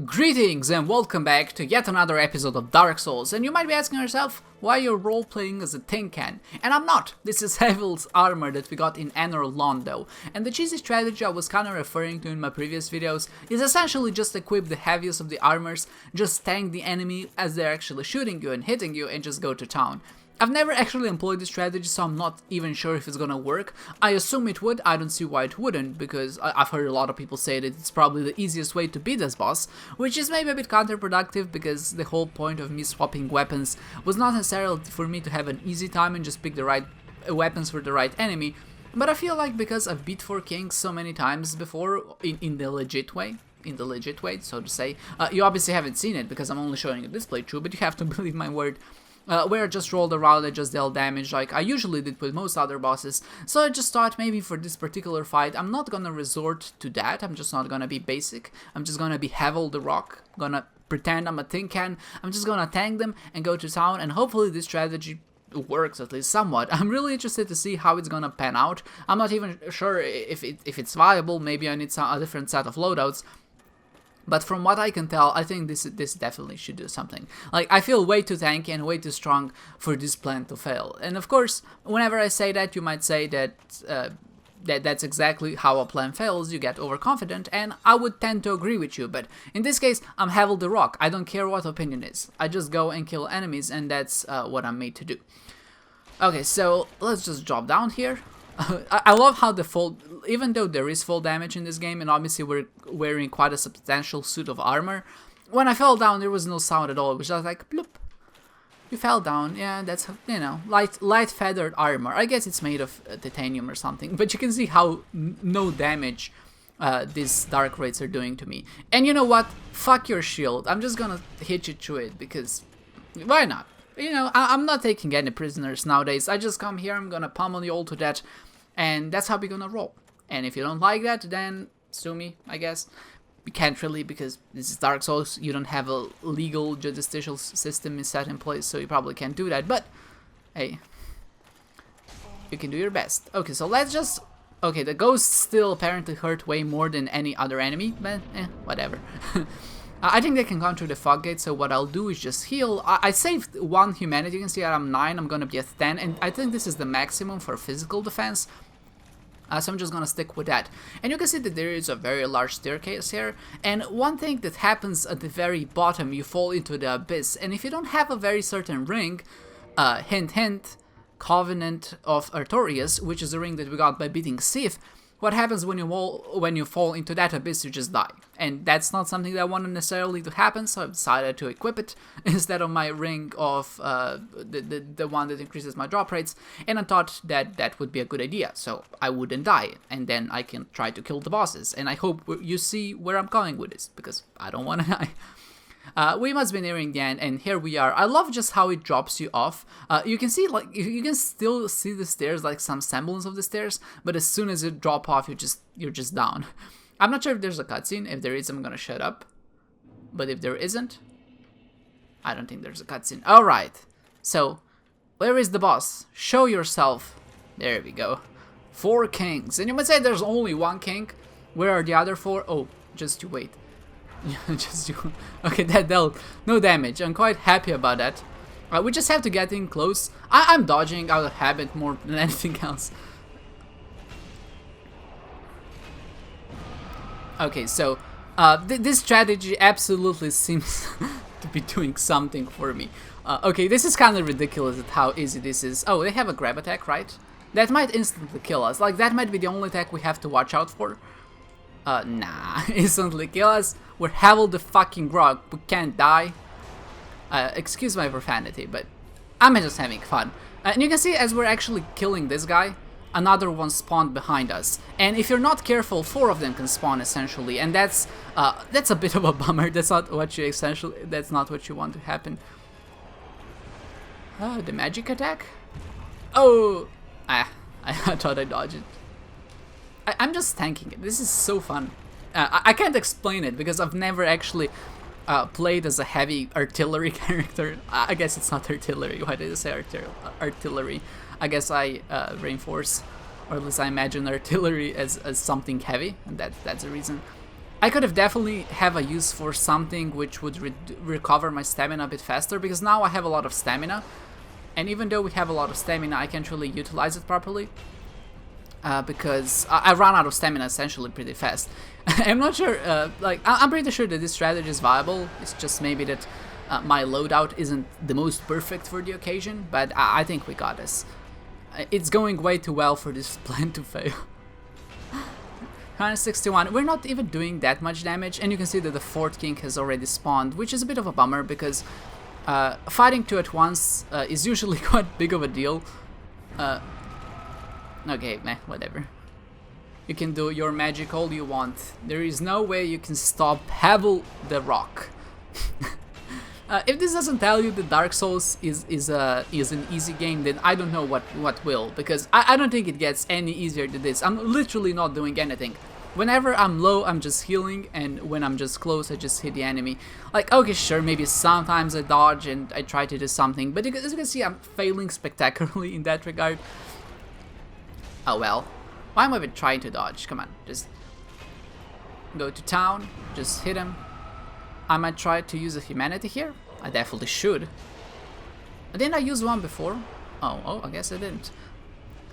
Greetings and welcome back to yet another episode of Dark Souls, and you might be asking yourself why you're role-playing as a tin can, and I'm not. This is Hevil's armor that we got in Anor Londo, and the cheesy strategy I was kinda referring to in my previous videos is essentially just equip the heaviest of the armors, just tank the enemy as they're actually shooting you and hitting you, and just go to town. I've never actually employed this strategy, so I'm not even sure if it's gonna work. I assume it would. I don't see why it wouldn't, because I've heard a lot of people say that it's probably the easiest way to beat this boss, which is maybe a bit counterproductive, because the whole point of me swapping weapons was not necessarily for me to have an easy time and just pick the right weapons for the right enemy, but I feel like because I've beat 4 kings so many times before in the legit way, so to say. You obviously haven't seen it because I'm only showing you this playthrough, but you have to believe my word. Where I just rolled around and just dealt damage like I usually did with most other bosses, so I just thought maybe for this particular fight I'm not gonna resort to that. I'm just not gonna be basic, I'm just gonna be Hevel the Rock, gonna pretend I'm a tin can, I'm just gonna tank them and go to town, and hopefully this strategy works at least somewhat. I'm really interested to see how it's gonna pan out. I'm not even sure if it's viable. Maybe I need a different set of loadouts. But from what I can tell, I think this definitely should do something. Like, I feel way too tanky and way too strong for this plan to fail. And of course, whenever I say that, you might say that that's exactly how a plan fails. You get overconfident, and I would tend to agree with you. But in this case, I'm Hevel the Rock. I don't care what opinion is. I just go and kill enemies, and that's what I'm made to do. Okay, so let's just drop down here. I love how the fall, even though there is fall damage in this game, and obviously we're wearing quite a substantial suit of armor, when I fell down there was no sound at all. It was just like, bloop. You fell down, yeah, that's, you know, light feathered armor. I guess it's made of titanium or something, but you can see how no damage these dark raids are doing to me. And you know what? Fuck your shield. I'm just gonna hit you through it, because why not? You know, I'm not taking any prisoners nowadays. I just come here, I'm gonna pummel you all to death, and that's how we're gonna roll. And if you don't like that, then sue me, I guess. You can't really, because this is Dark Souls. You don't have a legal judicial system set in place, so you probably can't do that. But hey, you can do your best. Okay, so let's just. Okay, the ghosts still apparently hurt way more than any other enemy, but whatever. I think they can come through the fog gate, so what I'll do is just heal. I saved 1 humanity. You can see that I'm 9, I'm gonna be at 10, and I think this is the maximum for physical defense. So I'm just gonna stick with that. And you can see that there is a very large staircase here, and one thing that happens at the very bottom, you fall into the abyss, and if you don't have a very certain ring, hint hint, Covenant of Artorias, which is the ring that we got by beating Sith, what happens when you fall into that abyss? You just die. And that's not something that I wanted necessarily to happen, so I decided to equip it instead of my ring of the one that increases my drop rates, and I thought that that would be a good idea, so I wouldn't die, and then I can try to kill the bosses. And I hope you see where I'm going with this, because I don't want to die. We must be nearing the end, and here we are. I love just how it drops you off. You can see, like, you can still see the stairs, like some semblance of the stairs, but as soon as you drop off, you're just down. I'm not sure if there's a cutscene. If there is, I'm gonna shut up. But if there isn't, I don't think there's a cutscene. All right. So, where is the boss? Show yourself. There we go. 4 kings, and you might say there's only 1 king. Where are the other 4? Oh, just you wait. Just you. Okay, that dealt no damage. I'm quite happy about that. We just have to get in close. I'm dodging out of habit more than anything else. Okay, so this strategy absolutely seems to be doing something for me. Okay, this is kind of ridiculous at how easy this is. Oh, they have a grab attack, right? That might instantly kill us. Like, that might be the only attack we have to watch out for. Nah, instantly kill us. We're Hevel the fucking Rock. We can't die. Excuse my profanity, but I'm just having fun. And you can see as we're actually killing this guy, another one spawned behind us. And if you're not careful, 4 of them can spawn essentially, and that's a bit of a bummer. That's not what you want to happen. The magic attack? Oh, I thought I dodged it. I'm just tanking it. This is so fun. I can't explain it because I've never actually played as a heavy artillery character. I guess it's not artillery. Why did I say artillery? I guess I reinforce, or at least I imagine artillery as something heavy, and that's the reason. I could have definitely have a use for something which would recover my stamina a bit faster, because now I have a lot of stamina, and even though we have a lot of stamina, I can't really utilize it properly, because I run out of stamina essentially pretty fast. I'm not sure, like, I'm pretty sure that this strategy is viable. It's just maybe that my loadout isn't the most perfect for the occasion, but I think we got this. It's going way too well for this plan to fail. 161, we're not even doing that much damage, and you can see that the 4th king has already spawned, which is a bit of a bummer, because fighting 2 at once is usually quite big of a deal. Okay, meh, whatever. You can do your magic all you want. There is no way you can stop Havel the Rock. If this doesn't tell you that Dark Souls is an easy game, then I don't know what will, because I don't think it gets any easier than this. I'm literally not doing anything. Whenever I'm low, I'm just healing, and when I'm just close, I just hit the enemy. Like, okay, sure, maybe sometimes I dodge and I try to do something, but as you can see, I'm failing spectacularly in that regard. Oh well. Why am I even trying to dodge? Come on, just go to town, just hit him. I might try to use a humanity here. I definitely should. Didn't I use one before? Oh, I guess I didn't.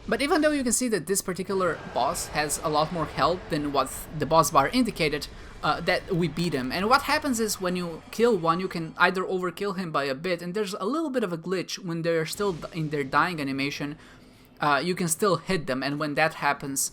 But even though you can see that this particular boss has a lot more health than what the boss bar indicated, that we beat him. And what happens is when you kill one, you can either overkill him by a bit, and there's a little bit of a glitch when they're still in their dying animation. You can still hit them, and when that happens,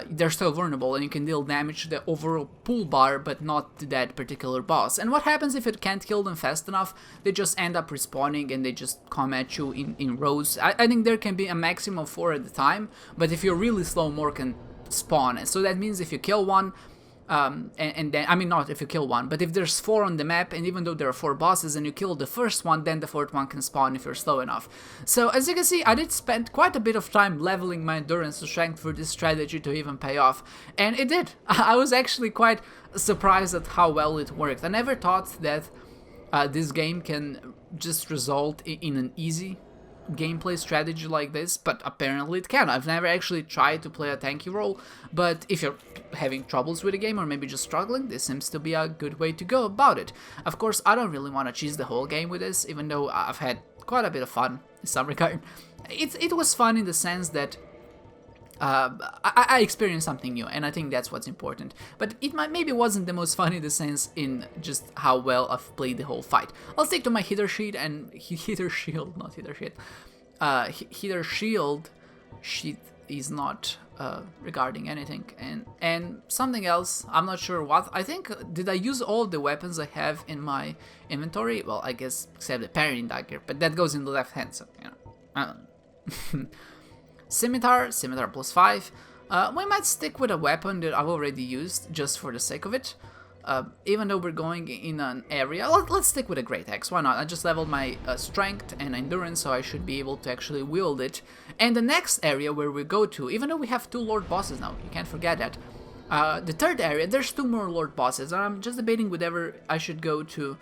they're still vulnerable, and you can deal damage to the overall pool bar, but not to that particular boss. And what happens if it can't kill them fast enough? They just end up respawning, and they just come at you in rows. I think there can be a maximum of 4 at a time, but if you're really slow, more can spawn. And so that means if you kill one, and then, I mean, not if you kill one, but if there's 4 on the map, and even though there are 4 bosses and you kill the first one, then the 4th one can spawn if you're slow enough. So as you can see, I did spend quite a bit of time leveling my endurance to strength for this strategy to even pay off, and it did. I was actually quite surprised at how well it worked. I never thought that this game can just result in an easy gameplay strategy like this, but apparently it can. I've never actually tried to play a tanky role, but if you're having troubles with the game, or maybe just struggling, this seems to be a good way to go about it. Of course, I don't really want to cheese the whole game with this, even though I've had quite a bit of fun in some regard. It was fun in the sense that I experienced something new, and I think that's what's important. But it maybe wasn't the most fun in the sense in just how well I've played the whole fight. I'll stick to my hitter sheet and hitter shield, not hitter sheet. Hitter shield sheet is not regarding anything, and something else. I'm not sure what. I think did I use all of the weapons I have in my inventory? Well, I guess except the parrying dagger, but that goes in the left hand, so you know. I don't know. Scimitar plus 5. We might stick with a weapon that I've already used, just for the sake of it. Even though we're going in an area, let's stick with a Great Axe, why not? I just leveled my strength and endurance, so I should be able to actually wield it. And the next area where we go to, even though we have 2 Lord Bosses now, you can't forget that. The 3rd area, there's 2 more Lord Bosses, and I'm just debating whether I should go to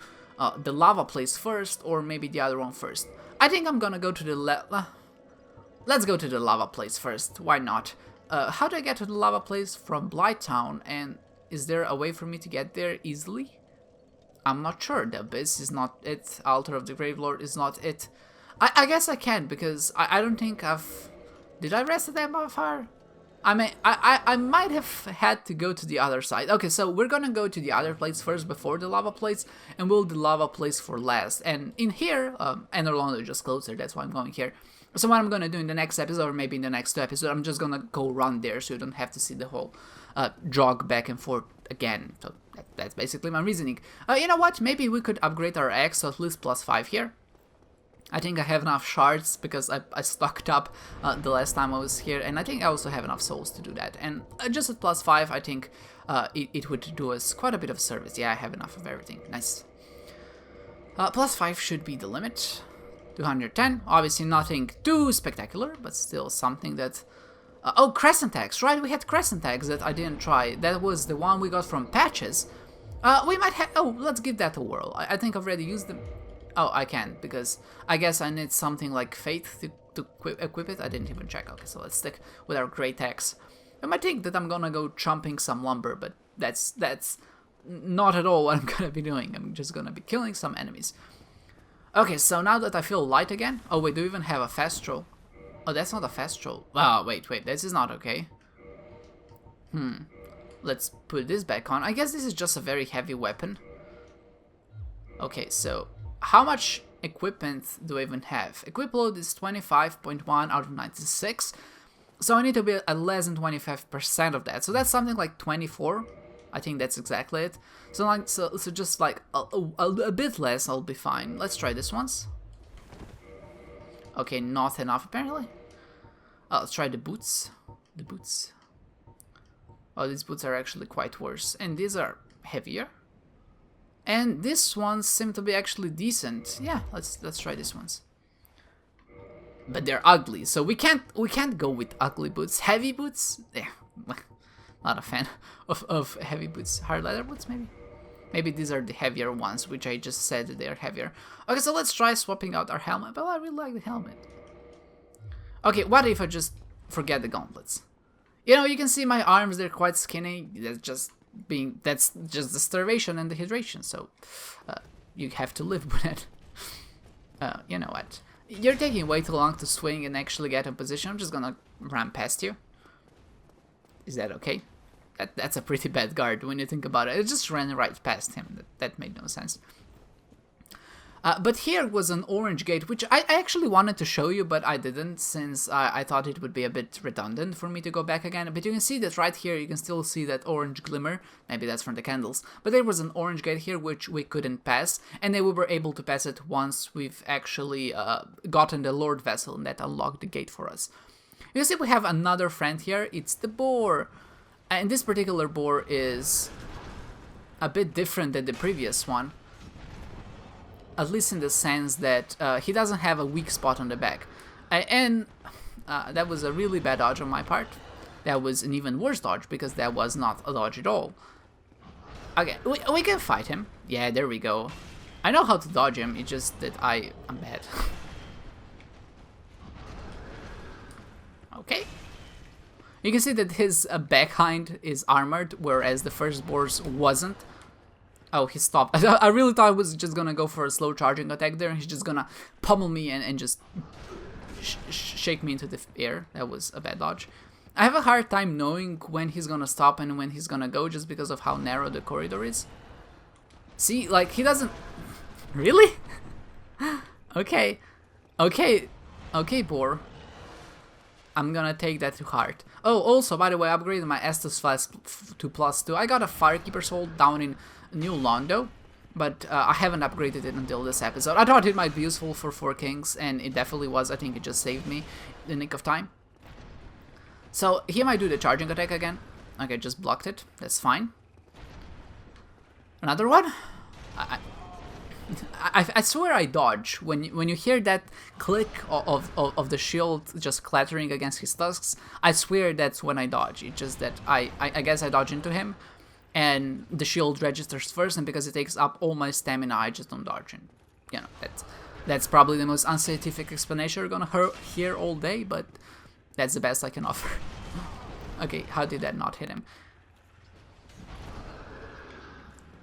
the lava place first, or maybe the other one first. I think I'm gonna go to the let's go to the lava place first, why not? How do I get to the lava place from Blighttown, and is there a way for me to get there easily? I'm not sure. The Abyss is not it, Altar of the Gravelord is not it. I guess I can, because I don't think I've... Did I rest at the Bonfire? I mean, I might have had to go to the other side. Okay, so we're gonna go to the other place first before the lava place, and we'll do the lava place for last. And in here, Enerlondo just closer, that's why I'm going here. So what I'm gonna do in the next episode, or maybe in the next 2 episodes, I'm just gonna go run there, so you don't have to see the whole jog back and forth again. So that's basically my reasoning. You know what? Maybe we could upgrade our axe, so at least plus 5 here. I think I have enough shards, because I stocked up the last time I was here, and I think I also have enough souls to do that. And just at plus 5, I think it would do us quite a bit of service. Yeah, I have enough of everything. Nice. Plus 5 should be the limit. 210, obviously nothing too spectacular, but still something that... oh, Crescent Axe, right, we had Crescent Axe that I didn't try. That was the one we got from Patches. We might have... Oh, let's give that a whirl. I think I've already used them. Oh, I can't, because I guess I need something like Faith to equip it. I didn't even check. Okay, so let's stick with our Great Axe. I might think that I'm gonna go chomping some lumber, but That's not at all what I'm gonna be doing. I'm just gonna be killing some enemies. Okay, so now that I feel light again... Oh, wait, do we even have a fast troll? Oh, that's not a fast troll. Oh, wait, this is not okay. Let's put this back on. I guess this is just a very heavy weapon. Okay, so how much equipment do I even have? Equip load is 25.1 out of 96. So I need to be at less than 25% of that. So that's something like 24. I think that's exactly it. So like, so just like a bit less, I'll be fine. Let's try this once. Okay, not enough apparently. Let's try the boots. The boots. Oh, these boots are actually quite worse, and these are heavier. And these ones seem to be actually decent. Yeah, let's try these ones. But they're ugly, so we can't go with ugly boots. Heavy boots? Yeah, not a fan of heavy boots. Hard leather boots, maybe? Maybe these are the heavier ones, which I just said that they're heavier. Okay, so let's try swapping out our helmet. But I really like the helmet. Okay, what if I just forget the gauntlets? You know, you can see my arms, they're quite skinny. That's just the starvation and the hydration, so you have to live with it. You know what? You're taking way too long to swing and actually get in position. I'm just gonna run past you. Is that okay? That's a pretty bad guard when you think about it. I just ran right past him. That made no sense. But here was an orange gate, which I actually wanted to show you, but I didn't, since I thought it would be a bit redundant for me to go back again. But you can see that right here, you can still see that orange glimmer. Maybe that's from the candles. But there was an orange gate here, which we couldn't pass, and then we were able to pass it once we've actually gotten the Lord Vessel, and that unlocked the gate for us. You can see we have another friend here. It's the boar. And this particular boar is a bit different than the previous one. At least in the sense that he doesn't have a weak spot on the back. And that was a really bad dodge on my part. That was an even worse dodge, because that was not a dodge at all. Okay, we can fight him. Yeah, there we go. I know how to dodge him, it's just that I'm bad. Okay. You can see that his backhand is armored, whereas the first boar's wasn't. Oh, he stopped. I really thought I was just gonna go for a slow charging attack there, and he's just gonna pummel me and just shake me into the air. That was a bad dodge. I have a hard time knowing when he's gonna stop and when he's gonna go, just because of how narrow the corridor is. See, like, he doesn't... Really? Okay. Okay, boar. I'm gonna take that to heart. Oh, also, by the way, I upgraded my Estus Flask to +2. I got a Firekeeper's Hold down in New Londo, but I haven't upgraded it until this episode. I thought it might be useful for 4 Kings, and it definitely was. I think it just saved me in the nick of time. So, he might do the charging attack again. Okay, just blocked it. That's fine. Another one? I swear I dodge. When you hear that click of the shield just clattering against his tusks, I swear that's when I dodge. It's just that I guess I dodge into him, and the shield registers first, and because it takes up all my stamina, I just don't dodge. And you know, that's probably the most unscientific explanation you're gonna hear all day, but that's the best I can offer. Okay, how did that not hit him?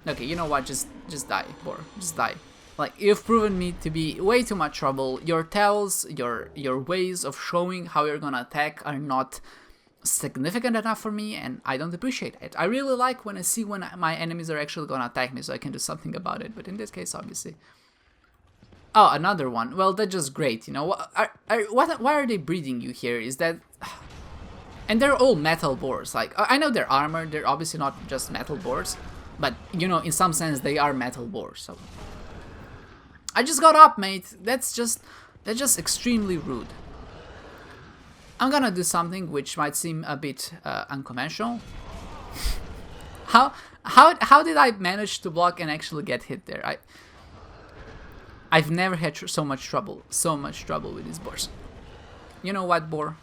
Okay, you know what, just die, boar, just die. Like, you've proven me to be way too much trouble. Your tells, your ways of showing how you're gonna attack are not significant enough for me, and I don't appreciate it. I really like when I see when my enemies are actually gonna attack me, so I can do something about it, but in this case, obviously. Oh, another one. Well, that's just great, you know. Why are they breeding you here? Is that... And they're all metal boars. Like, I know they're armored, they're obviously not just metal boars, but, you know, in some sense, they are metal boars, so... I just got up, mate. That's just extremely rude. I'm gonna do something which might seem a bit unconventional. How did I manage to block and actually get hit there? I've never had so much trouble with these boars. You know what, boar?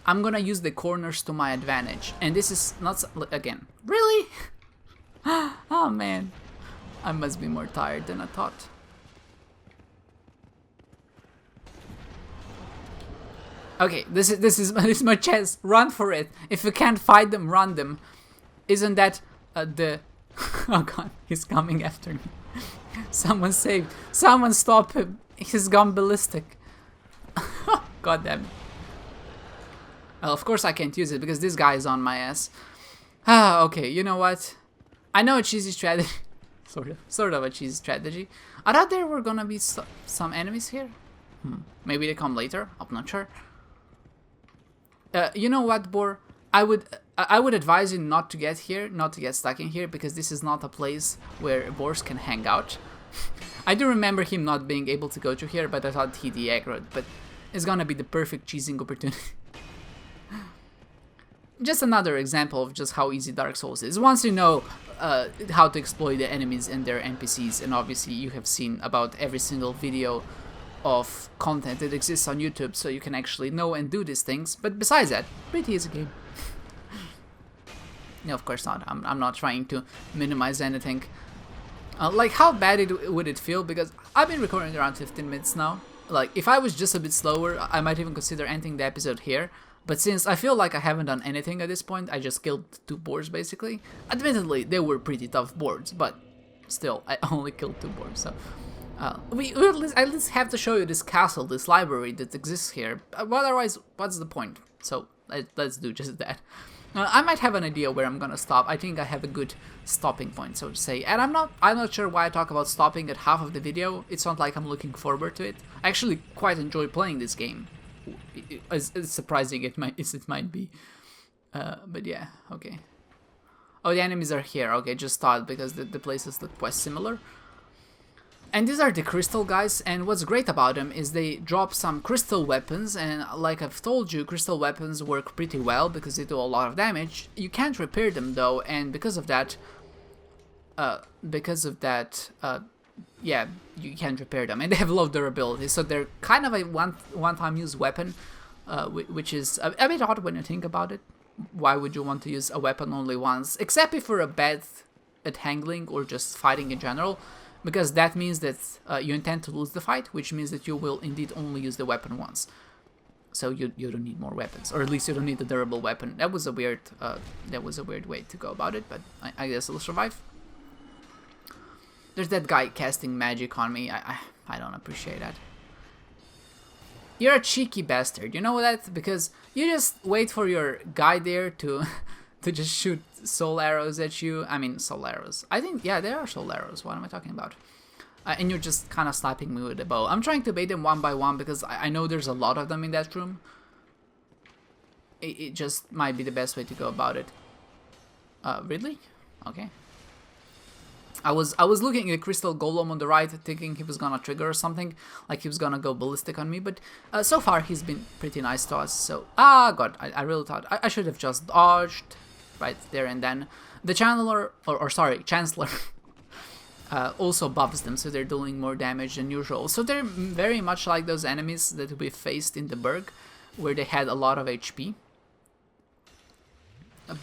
I'm gonna use the corners to my advantage, and this is not again. Really? Oh man, I must be more tired than I thought. Okay, this is my chance. Run for it. If you can't fight them, run them. Isn't that the... Oh god, he's coming after me. Someone save. Someone stop him. He's gone ballistic. God damn it. Well, of course I can't use it because this guy is on my ass. Ah, okay, you know what? I know a cheesy strategy. Sort of a cheesy strategy. I thought there were gonna be some enemies here. Maybe they come later. I'm not sure. You know what, Boar? I would advise you not to get here, not to get stuck in here, because this is not a place where boars can hang out. I do remember him not being able to go through here, but I thought he de-aggroed. But it's gonna be the perfect cheesing opportunity. Just another example of just how easy Dark Souls is. Once you know how to exploit the enemies and their NPCs, and obviously you have seen about every single video of content that exists on YouTube, so you can actually know and do these things. But besides that, pretty easy game. No, of course not. I'm not trying to minimize anything. Like, how bad would it feel? Because I've been recording around 15 minutes now. Like, if I was just a bit slower, I might even consider ending the episode here. But since I feel like I haven't done anything at this point, I just killed 2 boars basically. Admittedly, they were pretty tough boars, but still, I only killed 2 boars, so... we at least have to show you this castle, this library that exists here. Otherwise, what's the point? So, let's do just that. I might have an idea where I'm gonna stop. I think I have a good stopping point, so to say. And I'm not sure why I talk about stopping at half of the video. It's not like I'm looking forward to it. I actually quite enjoy playing this game. As surprising it might be. But yeah, okay. Oh, the enemies are here. Okay, just thought because the places look quite similar. And these are the crystal guys, and what's great about them is they drop some crystal weapons, and like I've told you, crystal weapons work pretty well because they do a lot of damage. You can't repair them though, and because of that, yeah, you can't repair them, and they have low durability, so they're kind of a one-time use weapon, which is a bit odd when you think about it. Why would you want to use a weapon only once, except if you're bad at handling or just fighting in general? Because that means that you intend to lose the fight, which means that you will indeed only use the weapon once. So you don't need more weapons, or at least you don't need a durable weapon. That was a weird way to go about it, but I guess it'll survive. There's that guy casting magic on me. I don't appreciate that. You're a cheeky bastard, you know that? Because you just wait for your guy there to to just shoot soul arrows at you. I mean, soul arrows. I think, yeah, they are soul arrows. What am I talking about? And you're just kind of slapping me with a bow. I'm trying to bait them one by one because I know there's a lot of them in that room. It just might be the best way to go about it. Really? Okay. I was looking at the crystal golem on the right, thinking he was gonna trigger or something, like he was gonna go ballistic on me, but so far he's been pretty nice to us, so... Ah, God, I really thought... I should have just dodged right there and then. The Chancellor also buffs them, so they're doing more damage than usual. So they're very much like those enemies that we faced in the Berg, where they had a lot of HP.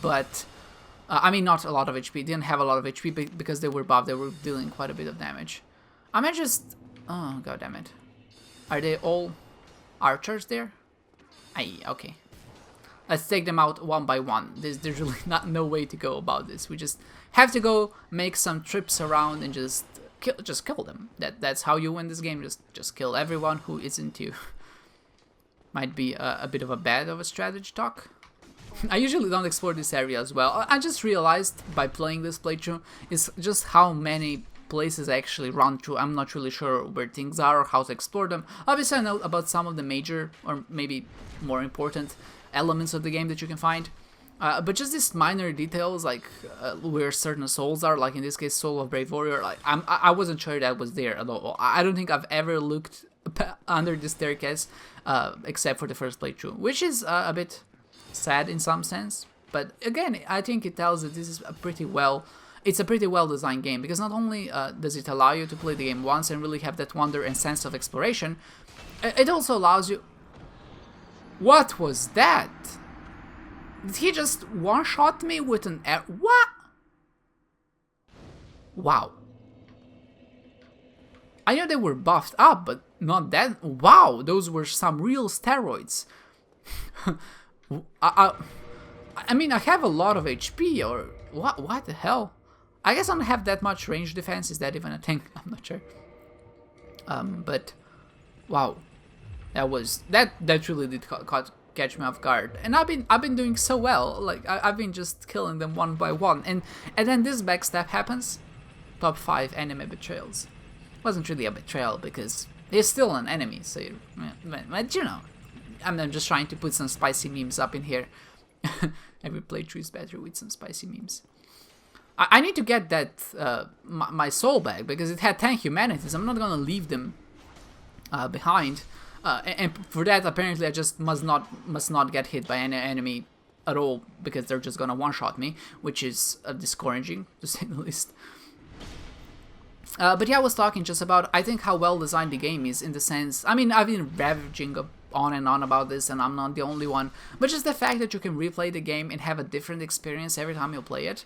But... I mean, not a lot of HP, didn't have a lot of HP because they were buffed, they were dealing quite a bit of damage. I might just... Oh, god damn it. Are they all archers there? Aye, okay. Let's take them out one by one. There's really no way to go about this. We just have to go make some trips around and just kill them. That's how you win this game, just kill everyone who isn't you. Might be a bit of a strategy talk. I usually don't explore this area as well. I just realized by playing this playthrough is just how many places I actually run through. I'm not really sure where things are or how to explore them. Obviously I know about some of the major or maybe more important elements of the game that you can find. But just these minor details like where certain souls are, like in this case Soul of Brave Warrior, like I wasn't sure that was there at all. I don't think I've ever looked under the staircase except for the first playthrough, which is a bit... sad in some sense, but again I think it tells that this is a pretty well designed game, because not only does it allow you to play the game once and really have that wonder and sense of exploration, it also allows you... What was that? Did he just one-shot me with an arrow? What? Wow. I know they were buffed up, but not that. Wow, those were some real steroids. I mean, I have a lot of HP, or What the hell? I guess I don't have that much range defense. Is that even a thing? I'm not sure. But wow, that really did catch me off guard. And I've been doing so well. Like I've been just killing them one by one. And then this backstab happens. Top 5 enemy betrayals. Wasn't really a betrayal because he's still an enemy. So but you know, I'm just trying to put some spicy memes up in here. Every playthrough is better with some spicy memes. I need to get that my soul back because it had 10 humanities. I'm not gonna leave them behind, and for that apparently I just must not get hit by any enemy at all because they're just gonna one-shot me, which is discouraging to say the least. But yeah, I was talking just about I think how well designed the game is in the sense. I mean, I've been ravaging on and on about this, and I'm not the only one. But just the fact that you can replay the game and have a different experience every time you play it.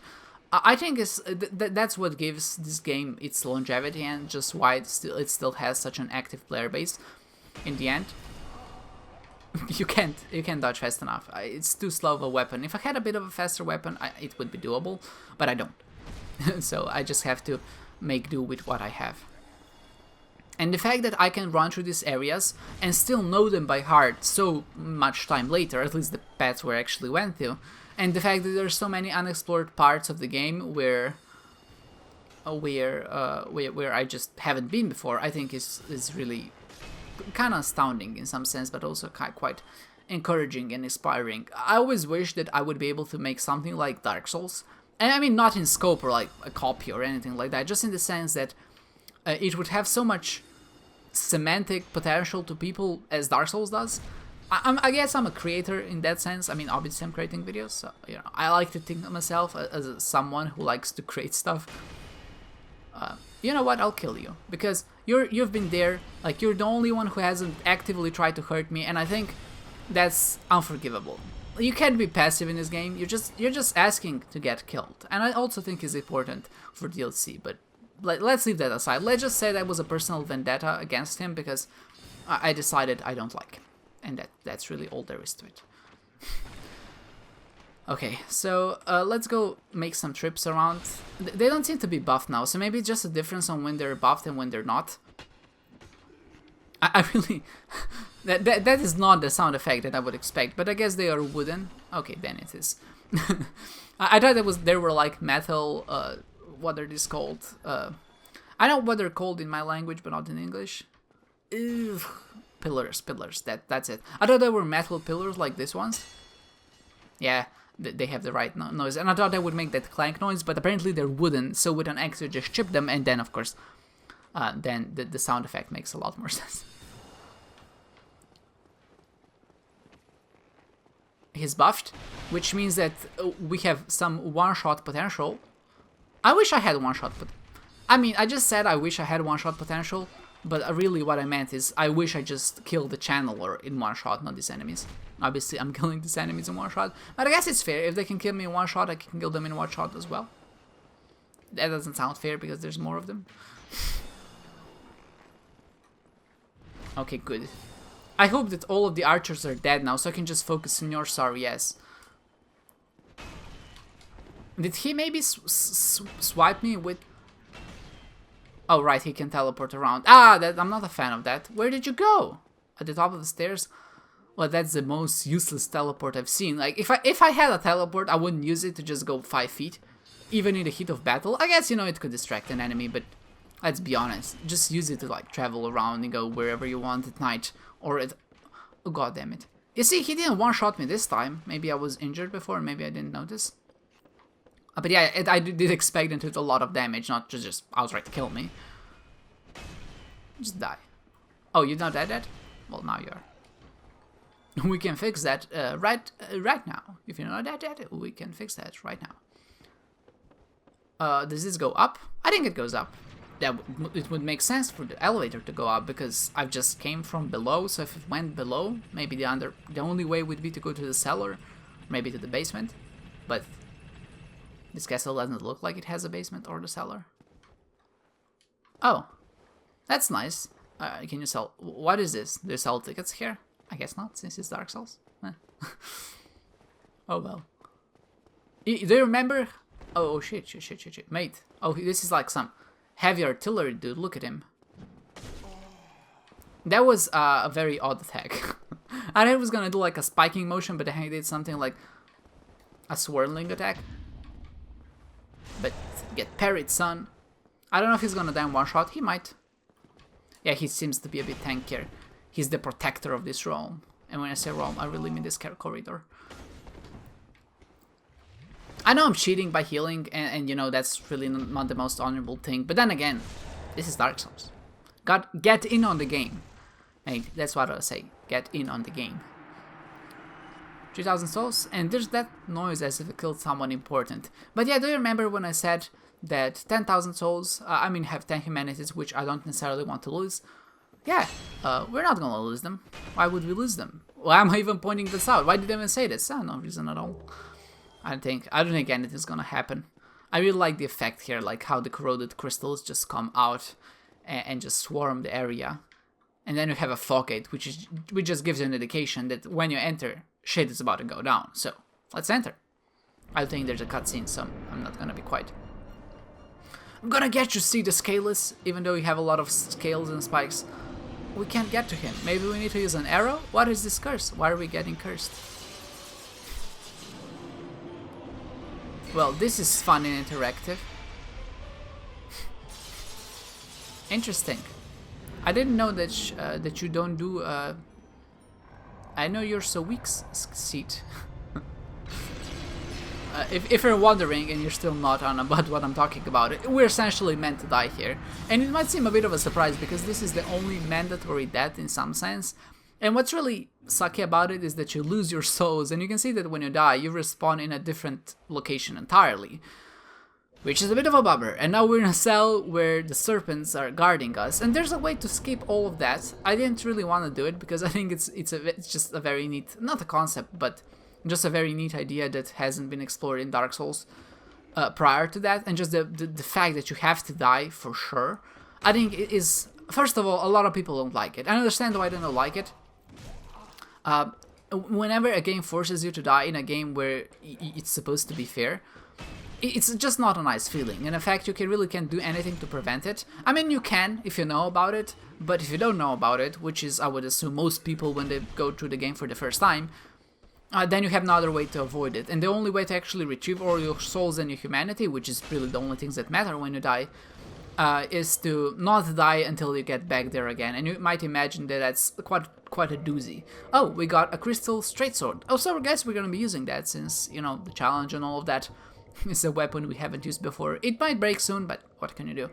I think that's what gives this game its longevity and just why it still has such an active player base. In the end, you can't dodge fast enough. It's too slow of a weapon. If I had a bit of a faster weapon, it would be doable, but I don't. So I just have to make do with what I have. And the fact that I can run through these areas and still know them by heart so much time later, at least the paths where I actually went to. And the fact that there's so many unexplored parts of the game where I just haven't been before, I think is really kind of astounding in some sense, but also quite encouraging and inspiring. I always wish that I would be able to make something like Dark Souls, and I mean not in scope or like a copy or anything like that, just in the sense that it would have so much semantic potential to people as Dark Souls does. I guess I'm a creator in that sense. I mean, obviously I'm creating videos, so you know, I like to think of myself as someone who likes to create stuff. You know what? I'll kill you because you've been there. Like you're the only one who hasn't actively tried to hurt me, and I think that's unforgivable. You can't be passive in this game. You're just asking to get killed, and I also think it's important for DLC. But let's leave that aside. Let's just say that was a personal vendetta against him because I decided I don't like him. And that's really all there is to it. Okay, so let's go make some trips around. They don't seem to be buffed now, so maybe it's just a difference on when they're buffed and when they're not. I really... that is not the sound effect that I would expect, but I guess they are wooden. Okay, then it is. I thought they were like metal, what are these called? I know what they're called in my language, but not in English. Ew. Pillars, that's it. I thought they were metal pillars like these ones. Yeah, they have the right noise. And I thought they would make that clank noise, but apparently they're wooden, so with an axe you just chip them, and then of course, then the sound effect makes a lot more sense. He's buffed, which means that we have some one-shot potential. I wish I had one-shot, but I mean, I just said I wish I had one-shot potential. But really what I meant is I wish I just killed the channeler in one shot, not these enemies. Obviously I'm killing these enemies in one shot, but I guess it's fair. If they can kill me in one shot, I can kill them in one shot as well. That doesn't sound fair because there's more of them. Okay, good. I hope that all of the archers are dead now so I can just focus on your sorry ass. Did he maybe swipe me with... Oh, right, he can teleport around. Ah, I'm not a fan of that. Where did you go? At the top of the stairs? Well, that's the most useless teleport I've seen. Like, if I had a teleport, I wouldn't use it to just go 5 feet. Even in the heat of battle. I guess, you know, it could distract an enemy, but let's be honest. Just use it to, like, travel around and go wherever you want at night. Or at... Oh, god damn it. You see, he didn't one-shot me this time. Maybe I was injured before, maybe I didn't notice. But yeah, I did expect him to do a lot of damage, not to just outright kill me. Just die. Oh, you're not dead? Well, now you are. We can fix that right now. If you're not dead, we can fix that right now. Does this go up? I think it goes up. It would make sense for the elevator to go up because I've just came from below. So if it went below, maybe the only way would be to go to the cellar, maybe to the basement. But this castle doesn't look like it has a basement or the cellar. Oh, that's nice. Can you sell... What is this? Do you sell tickets here? I guess not, since it's Dark Souls. Oh well. Do you remember Oh, shit. Mate. Oh, this is like some heavy artillery dude. Look at him. That was a very odd attack. I thought it was gonna do like a spiking motion, but he did something like a swirling attack. But get parried, son. I don't know if he's gonna die in one shot. He might. Yeah, he seems to be a bit tankier. He's the protector of this realm. And when I say realm, I really mean this corridor. I know I'm cheating by healing, and you know, that's really not the most honorable thing. But then again, this is Dark Souls. Get in on the game. Hey, that's what I say. Get in on the game. 3,000 souls, and there's that noise as if it killed someone important. But yeah, do you remember when I said that 10,000 souls, I mean have 10 humanities, which I don't necessarily want to lose? Yeah, we're not gonna lose them. Why would we lose them? Why am I even pointing this out? Why did I even say this? No reason at all. I don't think anything's gonna happen. I really like the effect here, like how the corroded crystals just come out and just swarm the area. And then you have a fog gate, which just gives you an indication that when you enter, shit is about to go down. So, let's enter. I think there's a cutscene, so I'm not gonna be quiet. I'm gonna get you, see the scaleless, even though you have a lot of scales and spikes. We can't get to him. Maybe we need to use an arrow? What is this curse? Why are we getting cursed? Well, this is fun and interactive. Interesting. I didn't know that that you don't do. I know you're so weak, Seat. If you're wondering and you're still not on about what I'm talking about, we're essentially meant to die here. And it might seem a bit of a surprise because this is the only mandatory death in some sense. And what's really sucky about it is that you lose your souls, and you can see that when you die, you respawn in a different location entirely. Which is a bit of a bummer, and now we're in a cell where the serpents are guarding us, and there's a way to skip all of that. I didn't really want to do it because I think it's just a very neat, not a concept, but just a very neat idea that hasn't been explored in Dark Souls prior to that, and just the fact that you have to die for sure. I think it is, first of all, a lot of people don't like it. I understand why they don't like it. Whenever a game forces you to die in a game where it's supposed to be fair, it's just not a nice feeling, and in fact you really can't do anything to prevent it. I mean, you can if you know about it, but if you don't know about it, which is I would assume most people when they go through the game for the first time, then you have no other way to avoid it. And the only way to actually retrieve all your souls and your humanity, which is really the only things that matter when you die, is to not die until you get back there again. And you might imagine that that's quite a doozy. Oh, we got a crystal straight sword. Oh, so I guess we're gonna be using that since, you know, the challenge and all of that. It's a weapon we haven't used before. It might break soon, but what can you do?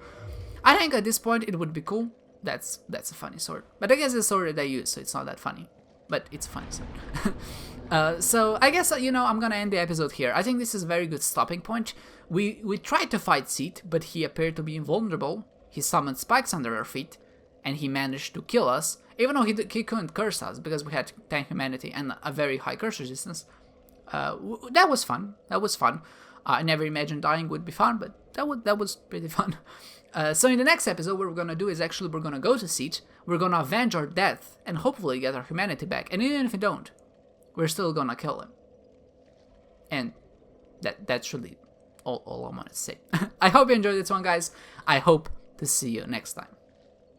I think at this point it would be cool. That's a funny sword. But I guess it's a sword that I use, so it's not that funny. But it's a funny sword. So I guess, you know, I'm gonna end the episode here. I think this is a very good stopping point. We tried to fight Seat, but he appeared to be invulnerable. He summoned spikes under our feet, and he managed to kill us, even though he couldn't curse us because we had 10 humanity and a very high curse resistance. That was fun. That was fun. I never imagined dying would be fun, but that was pretty fun. So in the next episode, what we're gonna do is actually we're gonna go to Seat, we're gonna avenge our death, and hopefully get our humanity back. And even if we don't, we're still gonna kill him. And that's really all I want to say. I hope you enjoyed this one, guys. I hope to see you next time.